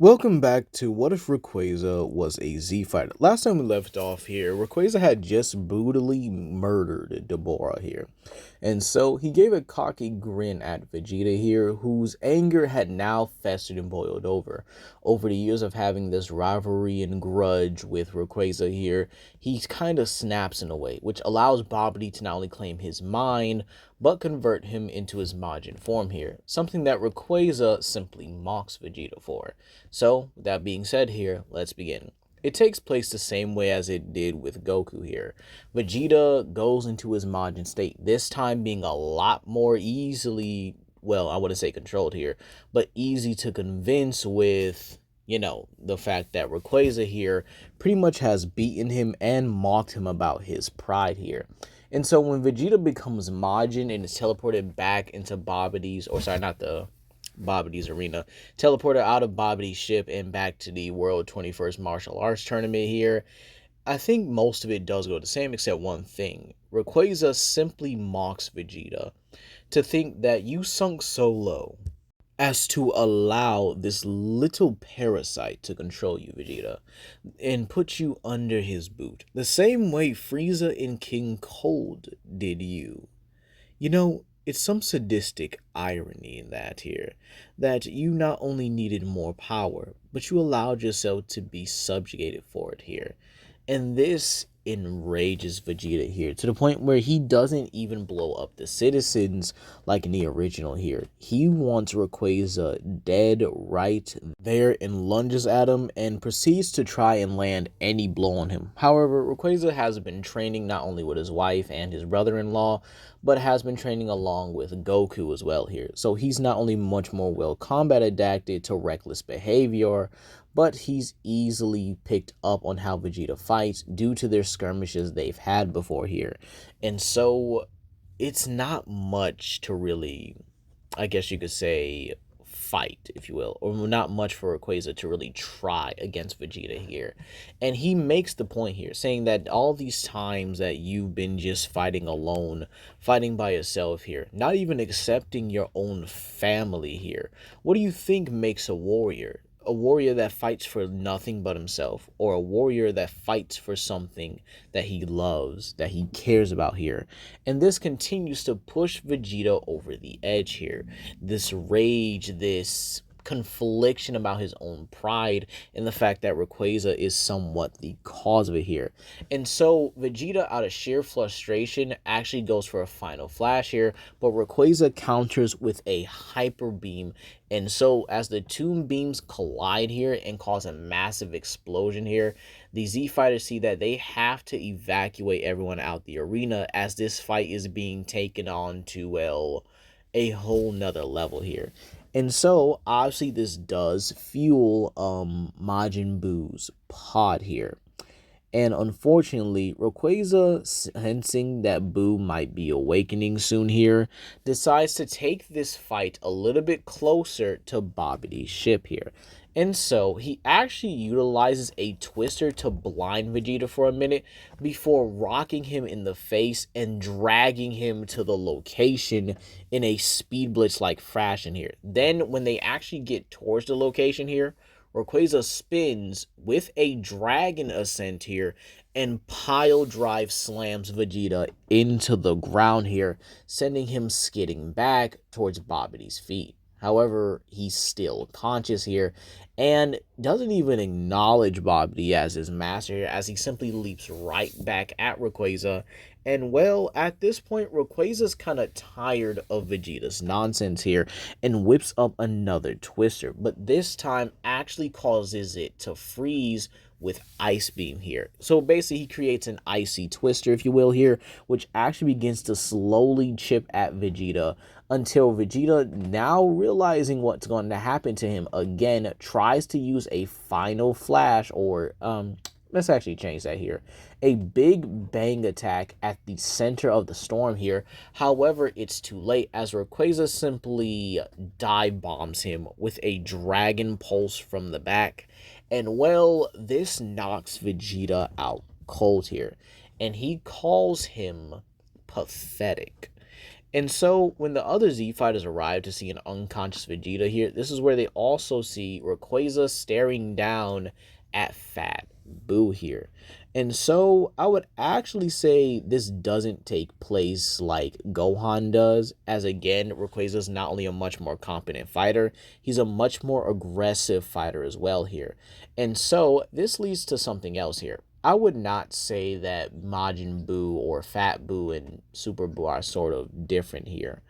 Welcome back to What If Rayquaza Was a Z Fighter. Last time we left off here, Rayquaza had just brutally murdered Deborah here. And so he gave a cocky grin at Vegeta here, whose anger had now festered and boiled over. Over the years of having this rivalry and grudge with Rayquaza here, he kind of snaps in a way, which allows Bobbity to not only claim his mind, but convert him into his Majin form here, something that Rayquaza simply mocks Vegeta for. So, with that being said here, let's begin. It takes place the same way as it did with Goku here. Vegeta goes into his Majin state, this time being a lot more easily, well, I wouldn't say controlled here, but easy to convince with, the fact that Rayquaza here pretty much has beaten him and mocked him about his pride here. And so when Vegeta becomes Majin and is teleported back into Bobity's, or sorry, not the Bobity's arena, teleported out of Bobity's ship and back to the World 21st Martial Arts Tournament here, I think most of it does go the same except one thing. Rayquaza simply mocks Vegeta to think that you sunk so low as to allow this little parasite to control you, Vegeta, and put you under his boot, the same way Frieza and King Cold did you. It's some sadistic irony in that here, that you not only needed more power, but you allowed yourself to be subjugated for it here. And this enrages Vegeta here to the point where he doesn't even blow up the citizens like in the original here. He wants Rayquaza dead right there and lunges at him and proceeds to try and land any blow on him. However, Rayquaza has been training not only with his wife and his brother-in-law, but has been training along with Goku as well here. So he's not only much more well combat adapted to reckless behavior, but he's easily picked up on how Vegeta fights due to their skirmishes they've had before here. And so it's not much to really, I guess you could say, fight, if you will, or not much for Rayquaza to really try against Vegeta here. And he makes the point here, saying that all these times that you've been just fighting alone, fighting by yourself here, not even accepting your own family here, what do you think makes a warrior? A warrior that fights for nothing but himself, or a warrior that fights for something that he loves, that he cares about here. And this continues to push Vegeta over the edge here. This rage, this confliction about his own pride, and the fact that Rayquaza is somewhat the cause of it here. And so Vegeta, out of sheer frustration, actually goes for a final flash here, but Rayquaza counters with a hyper beam. And so as the two beams collide here and cause a massive explosion here, the Z Fighters see that they have to evacuate everyone out the arena as this fight is being taken on to, well, a whole nother level here. And so obviously this does fuel Majin Buu's pod here. And unfortunately, Rayquaza, sensing that Buu might be awakening soon here, decides to take this fight a little bit closer to Bobity's ship here. And so he actually utilizes a twister to blind Vegeta for a minute before rocking him in the face and dragging him to the location in a speed blitz like fashion here. Then when they actually get towards the location here, Rayquaza spins with a dragon ascent here and pile drive slams Vegeta into the ground here, sending him skidding back towards Bobity's feet. However, he's still conscious here and doesn't even acknowledge Bobby as his master here, as he simply leaps right back at Rayquaza. And well, at this point, Rayquaza's kind of tired of Vegeta's nonsense here and whips up another twister, but this time actually causes it to freeze with Ice Beam here. So basically he creates an icy twister, if you will, here, which actually begins to slowly chip at Vegeta until Vegeta, now realizing what's going to happen to him again, tries to use a final flash, or let's actually change that here, a big bang attack at the center of the storm here. However, it's too late as Rayquaza simply dive bombs him with a dragon pulse from the back. And well, this knocks Vegeta out cold here, and he calls him pathetic. And so when the other Z fighters arrive to see an unconscious Vegeta here, this is where they also see Rayquaza staring down at Fat Boo here. And so I would actually say this doesn't take place like Gohan does, as again, Rayquaza is not only a much more competent fighter, he's a much more aggressive fighter as well here. And so this leads to something else here. I would not say that Majin Buu or Fat Buu and Super Buu are sort of different here.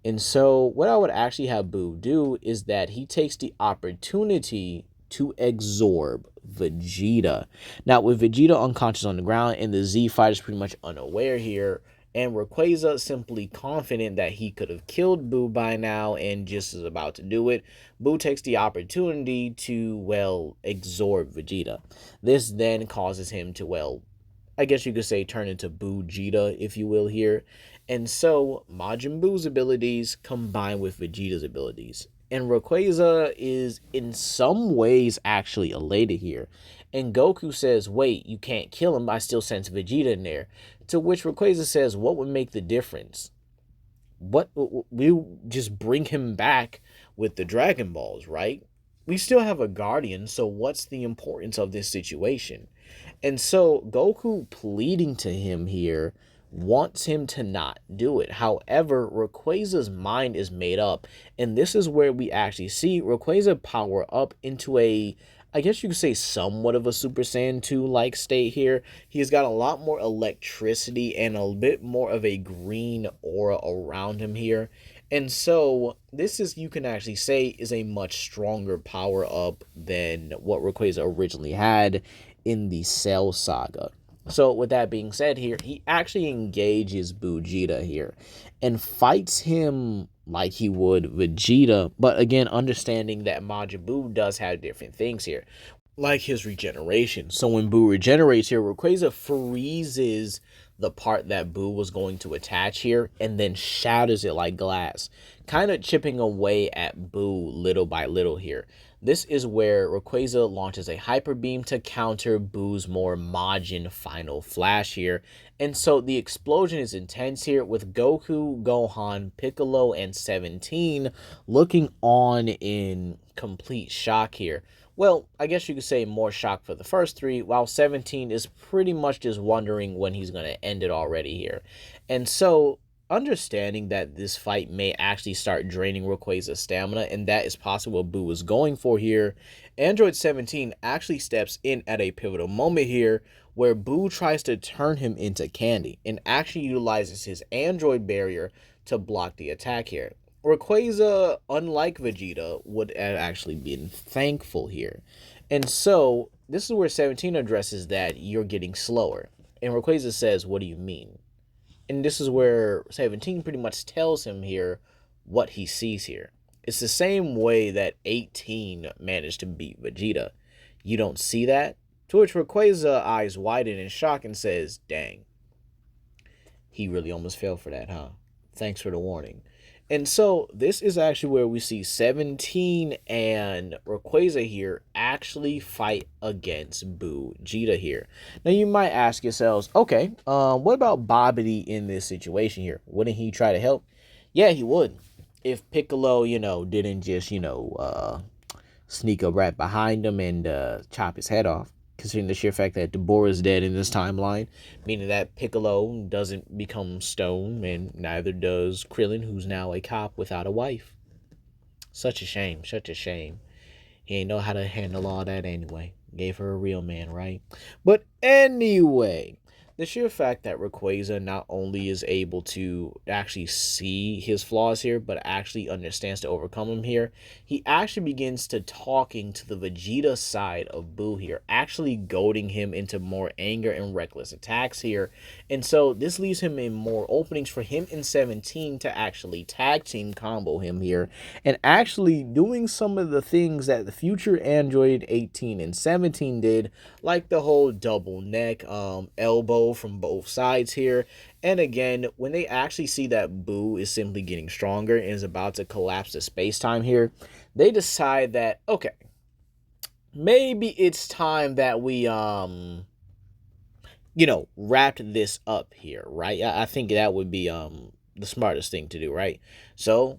And so what I would actually have Buu do is that he takes the opportunity to absorb Vegeta. Now, with Vegeta unconscious on the ground and the Z fighters pretty much unaware here, and Rayquaza simply confident that he could have killed Buu by now and just is about to do it, Buu takes the opportunity to, well, absorb Vegeta. This then causes him to, well, I guess you could say turn into Buu-Jita, if you will, here. And so Majin Buu's abilities combine with Vegeta's abilities. And Rayquaza is in some ways actually elated here. And Goku says, wait, you can't kill him, I still sense Vegeta in there. To which Rayquaza says, what would make the difference? What, we just bring him back with the Dragon Balls, right? We still have a Guardian, so what's the importance of this situation? And so Goku pleading to him here wants him to not do it. However, Rayquaza's mind is made up, and this is where we actually see Rayquaza power up into a, I guess you could say, somewhat of a Super Saiyan 2 like state here. He's got a lot more electricity and a bit more of a green aura around him here. And so this is, you can actually say, is a much stronger power up than what Rayquaza originally had in the Cell Saga. So with that being said here, he actually engages Vegeta here and fights him like he would Vegeta, but again, understanding that Majin Buu does have different things here, like his regeneration. So when Buu regenerates here, Rayquaza freezes the part that Buu was going to attach here and then shatters it like glass, kind of chipping away at Buu little by little here. This is where Rayquaza launches a Hyper Beam to counter Buu's more Majin Final Flash here. And so the explosion is intense here with Goku, Gohan, Piccolo, and 17 looking on in complete shock here. Well, I guess you could say more shock for the first three, while 17 is pretty much just wondering when he's going to end it already here. And so understanding that this fight may actually start draining Rayquaza's stamina, and that is possibly what Buu is going for here, Android 17 actually steps in at a pivotal moment here where Buu tries to turn him into candy and actually utilizes his Android barrier to block the attack here. Rayquaza, unlike Vegeta, would have actually been thankful here. And so this is where 17 addresses that you're getting slower. And Rayquaza says, what do you mean? And this is where 17 pretty much tells him here what he sees here. It's the same way that 18 managed to beat Vegeta. You don't see that? To which Rayquaza eyes widen in shock and says, dang, he really almost fell for that, huh? Thanks for the warning. And so this is actually where we see 17 and Rayquaza here actually fight against Buu-Jita here. Now you might ask yourselves, okay, what about Bobbity in this situation here? Wouldn't he try to help? Yeah, he would. If Piccolo, didn't just, sneak up right behind him and chop his head off. Considering the sheer fact that Deborah is dead in this timeline, meaning that Piccolo doesn't become stone, and neither does Krillin, who's now a cop without a wife. Such a shame, such a shame. He ain't know how to handle all that anyway. Gave her a real man, right? But anyway, the sheer fact that Rayquaza not only is able to actually see his flaws here, but actually understands to overcome them here, he actually begins to talking to the Vegeta side of Buu here, actually goading him into more anger and reckless attacks here. And so this leaves him in more openings for him and 17 to actually tag team combo him here, and actually doing some of the things that the future Android 18 and 17 did, like the whole double neck elbow from both sides here. And again, when they actually see that Buu is simply getting stronger and is about to collapse the space-time here, they decide that, okay, maybe it's time that we wrap this up here, right? I think that would be the smartest thing to do, right? So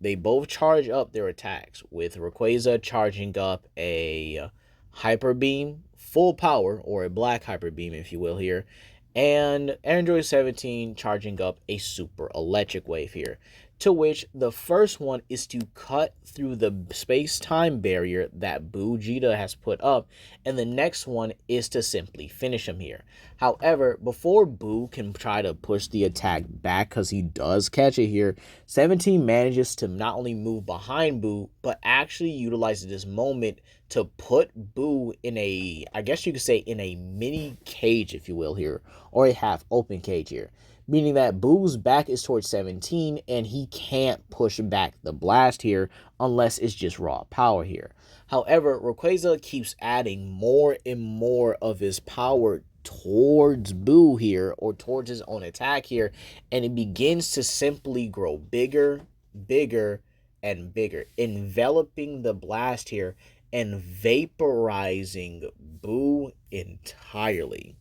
they both charge up their attacks, with Rayquaza charging up a Hyper Beam, full power, or a black Hyper Beam, if you will, here, and Android 17 charging up a Super Electric Wave here. To which the first one is to cut through the space-time barrier that Vegeta has put up, and the next one is to simply finish him here. However, before Boo can try to push the attack back, because he does catch it here, 17 manages to not only move behind Boo, but actually utilizes this moment to put Boo in a, I guess you could say, in a mini cage, if you will, here, or a half open cage here. Meaning that Boo's back is towards 17 and he can't push back the blast here unless it's just raw power here. However, Rayquaza keeps adding more and more of his power towards Boo here, or towards his own attack here, and it begins to simply grow bigger, bigger, and bigger, enveloping the blast here and vaporizing Boo entirely.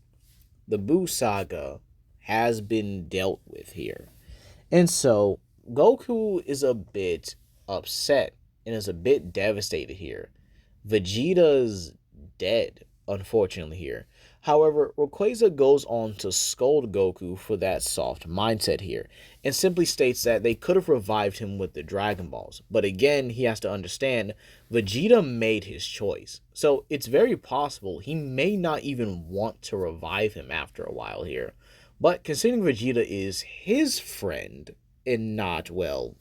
The Boo saga has been dealt with here. And so Goku is a bit upset and is a bit devastated here. Vegeta's dead, unfortunately, here. However, Rayquaza goes on to scold Goku for that soft mindset here, and simply states that they could have revived him with the Dragon Balls. But again, he has to understand, Vegeta made his choice. So it's very possible he may not even want to revive him after a while here. But considering Vegeta is his friend and not, well,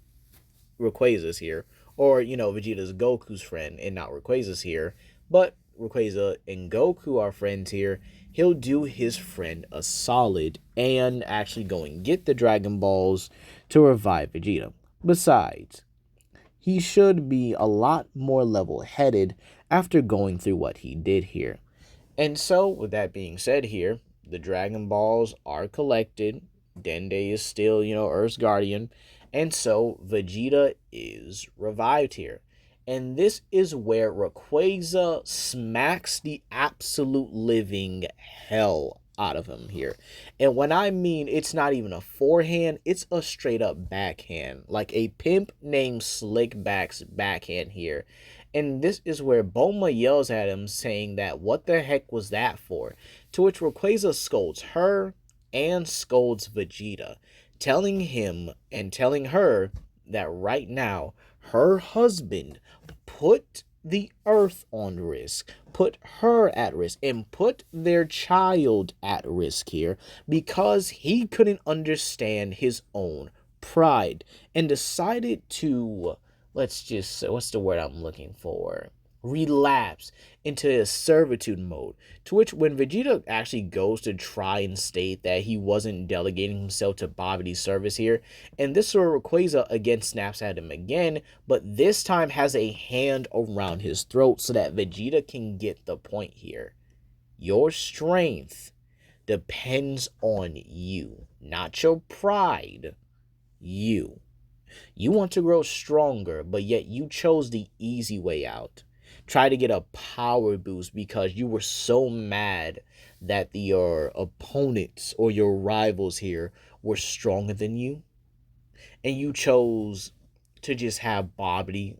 Rayquaza's here, or, Vegeta's Goku's friend and not Rayquaza's here, but Rayquaza and Goku are friends here, he'll do his friend a solid and actually go and get the Dragon Balls to revive Vegeta. Besides, he should be a lot more level-headed after going through what he did here. And so, with that being said here, the Dragon Balls are collected. Dende is still, Earth's guardian. And so, Vegeta is revived here. And this is where Rayquaza smacks the absolute living hell out of him here. And when I mean it's not even a forehand, it's a straight up backhand. Like a pimp named Slickback's backhand here. And this is where Bulma yells at him, saying that what the heck was that for? To which Rayquaza scolds her and scolds Vegeta, telling him and telling her that right now her husband put the Earth on risk, put her at risk, and put their child at risk here because he couldn't understand his own pride and decided to, let's just, what's the word I'm looking for? Relapse into a servitude mode. To which, when Vegeta actually goes to try and state that he wasn't delegating himself to Babidi's service here, and this sort of Rayquaza again snaps at him again, but this time has a hand around his throat so that Vegeta can get the point here. Your strength depends on you, not your pride. You. You want to grow stronger, but yet you chose the easy way out. Try to get a power boost because you were so mad that your opponents or your rivals here were stronger than you. And you chose to just have Bobby,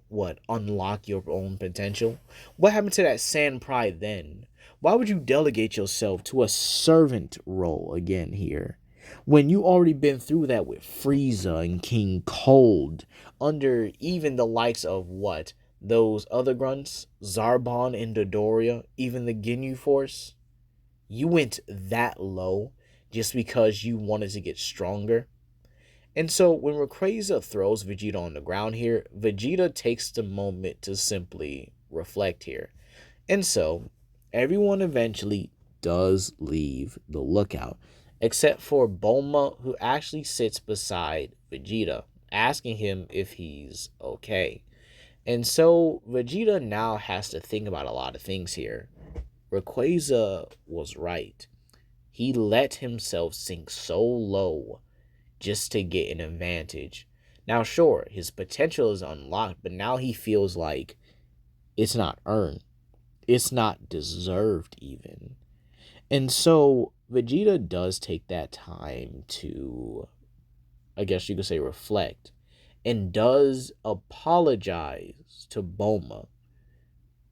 unlock your own potential? What happened to that sand pride then? Why would you delegate yourself to a servant role again here? When you already been through that with Frieza and King Cold, under even the likes of those other grunts, Zarbon and Dodoria, even the Ginyu Force? You went that low just because you wanted to get stronger? And so when Rayquaza throws Vegeta on the ground here, Vegeta takes the moment to simply reflect here. And so everyone eventually does leave the lookout, except for Bulma, who actually sits beside Vegeta, asking him if he's okay. And so Vegeta now has to think about a lot of things here. Rayquaza was right. He let himself sink so low just to get an advantage. Now, sure, his potential is unlocked, but now he feels like it's not earned. It's not deserved even. And so Vegeta does take that time to I guess you could say, reflect, and does apologize to Bulma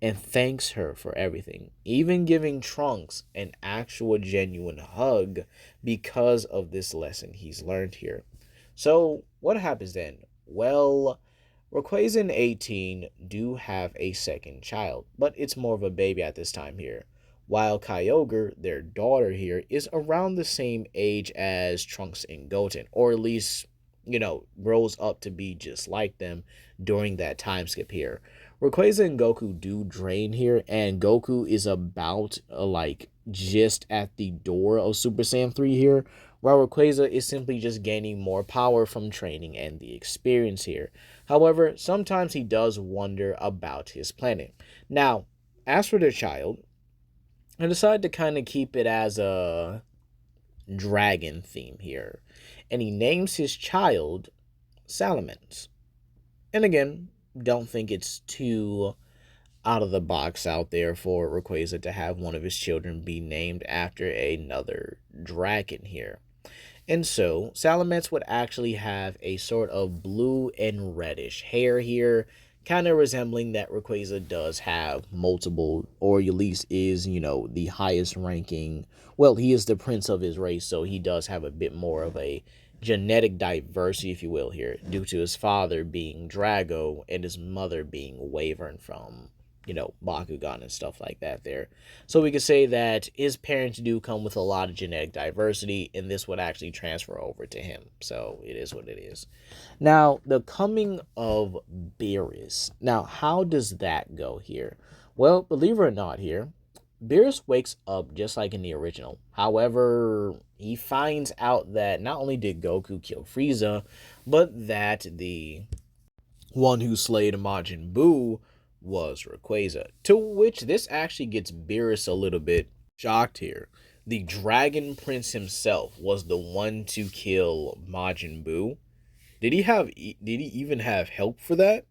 and thanks her for everything, even giving Trunks an actual genuine hug because of this lesson he's learned here. So, what happens then? Well, Rayquaza and 18 do have a second child, but it's more of a baby at this time here. While Kyogre, their daughter here, is around the same age as Trunks and Goten, or at least, grows up to be just like them during that time skip here. Rayquaza and Goku do drain here, and Goku is about just at the door of Super Saiyan 3 here, while Rayquaza is simply just gaining more power from training and the experience here. However, sometimes he does wonder about his planet. Now, as for their child, I decided to kind of keep it as a dragon theme here, and he names his child Salamence. And again, don't think it's too out of the box out there for Rayquaza to have one of his children be named after another dragon here. And so, Salamence would actually have a sort of blue and reddish hair here, kind of resembling that Rayquaza does have multiple, or at least is, the highest ranking. Well, he is the prince of his race, so he does have a bit more of a genetic diversity, if you will, here, due to his father being Drago and his mother being Wyvern from, Bakugan and stuff like that there. So we could say that his parents do come with a lot of genetic diversity, and this would actually transfer over to him. So it is what it is. Now, the coming of Beerus. Now, how does that go here? Well, believe it or not here, Beerus wakes up just like in the original. However, he finds out that not only did Goku kill Frieza, but that the one who slayed Majin Buu was Rayquaza. To which this actually gets Beerus a little bit shocked here. The Dragon Prince himself was the one to kill Majin Buu. Did he even have help for that?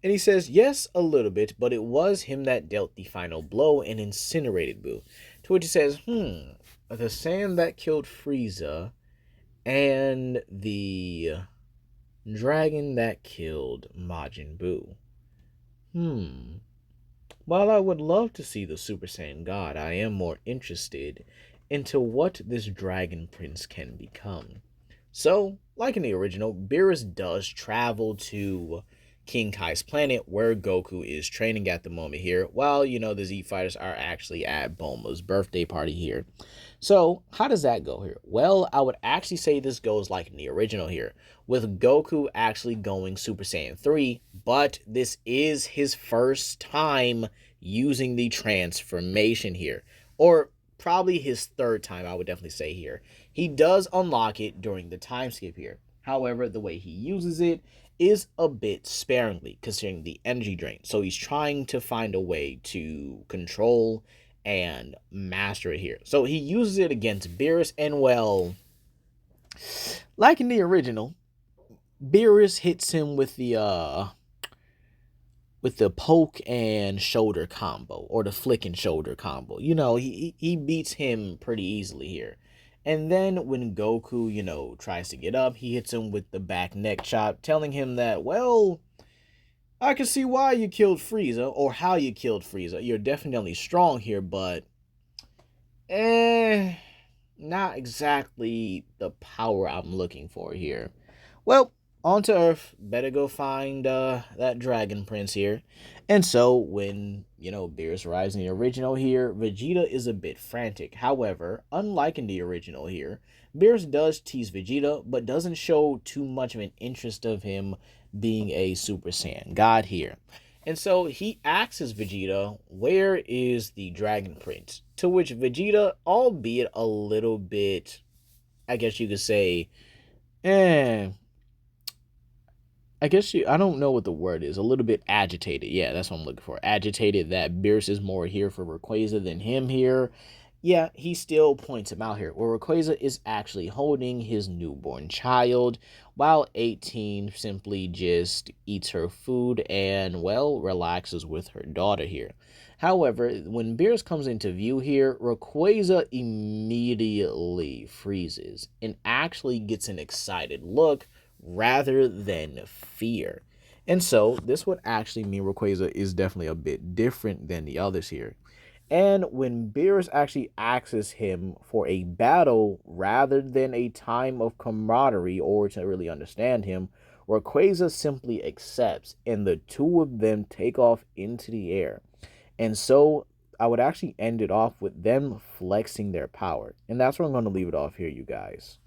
And he says, yes, a little bit, but it was him that dealt the final blow and incinerated Buu. To which he says, the sand that killed Frieza and the dragon that killed Majin Buu. While I would love to see the Super Saiyan God, I am more interested into what this Dragon Prince can become. So, like in the original, Beerus does travel to King Kai's planet where Goku is training at the moment here, while, the Z Fighters are actually at Bulma's birthday party here. So, how does that go here? Well, I would actually say this goes like in the original here, with Goku actually going Super Saiyan 3, but this is his first time using the transformation here, or probably his third time, I would definitely say here. He does unlock it during the time skip here. However, the way he uses it is a bit sparingly, considering the energy drain. So he's trying to find a way to control and master it here. So he uses it against Beerus, and well, like in the original, Beerus hits him with the poke and shoulder combo, or the flick and shoulder combo. He beats him pretty easily here. And then when Goku, tries to get up, he hits him with the back neck chop, telling him that, well, I can see why you killed Frieza, or how you killed Frieza. You're definitely strong here, but not exactly the power I'm looking for here. Well, on to Earth. Better go find that Dragon Prince here. And so when, Beerus arrives in the original here, Vegeta is a bit frantic. However, unlike in the original here, Beerus does tease Vegeta, but doesn't show too much of an interest of him being a Super Saiyan God here. And so he asks Vegeta, where is the Dragon Prince? To which Vegeta, albeit a little bit, I guess you could say, I don't know what the word is. A little bit agitated. Yeah, that's what I'm looking for. Agitated that Beerus is more here for Rayquaza than him here. Yeah, he still points him out here, where Rayquaza is actually holding his newborn child, while 18 simply just eats her food and, well, relaxes with her daughter here. However, when Beerus comes into view here, Rayquaza immediately freezes and actually gets an excited look rather than fear. And so this would actually mean Rayquaza is definitely a bit different than the others here. And when Beerus actually asks him for a battle rather than a time of camaraderie or to really understand him, Rayquaza simply accepts, and the two of them take off into the air. And so I would actually end it off with them flexing their power. And that's where I'm going to leave it off here, you guys.